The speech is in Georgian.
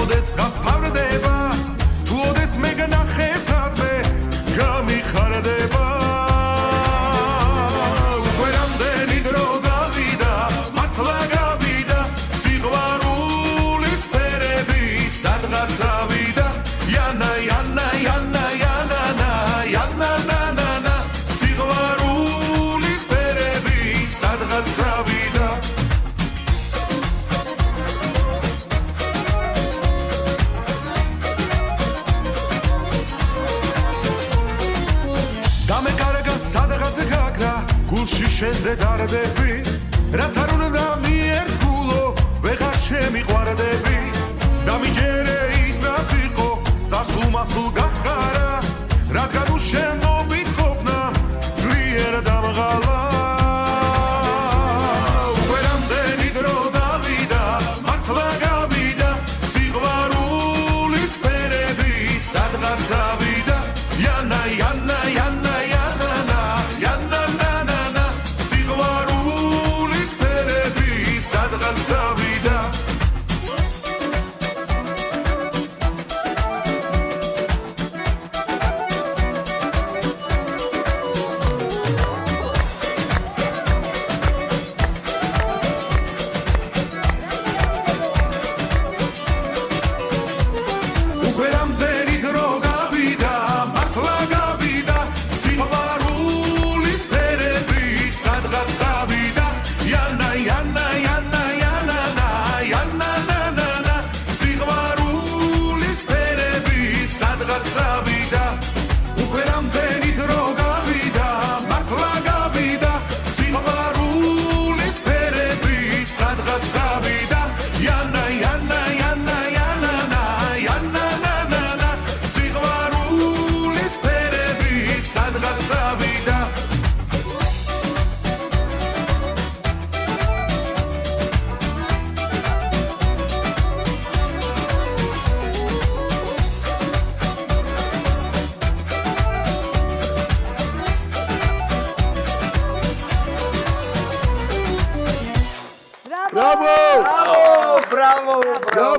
როდეს გაფარდება თუ ოდეს მეგნახე სადმე გამიხარდება უკვე რამდენი დრო გავიდა მართლა გავიდა სიყვარულის ფერები სადღაც წავიდა Yana, yana, yana, yana, na, yana, na, na, na, სიყვარულის ფერები სადღაც წავიდა გამეკარგა სადღაც გაგრა გულში შენზე დარდები რაც არ უნდა მიერთგულო ვეღარ შემიყვარდები დამიჯერე ის რაც იყო წარსულმასულ გახარა რადგან უშენობით ყოფნა ძლიერ დამღალა უკვე რამდენი დრო გავიდა მართლა გავიდა სიყვარულის ფერები სადღაც წავიდა Yana, yana, yana, yana, na, yana, na, na, na, სიყვარულის ფერები სადღაც წავიდა უკვე რამდენი დრო გავიდა მართლა გავიდა სიყვარულის ფერები სადღაც წავიდა Yana, yana, yana, yana, na, yana, na, na, na, სიყვარულის ფერები სადღაც წავიდა უკვე რამდენი დრო გავიდა მართლა გავიდა სიყვარულის ფერები სადღაც წავიდა Yana, yana, yana, yana, na, yana, na, na, na, სიყვარულის ფერები სადღაც წავიდა Bravo! Bravo!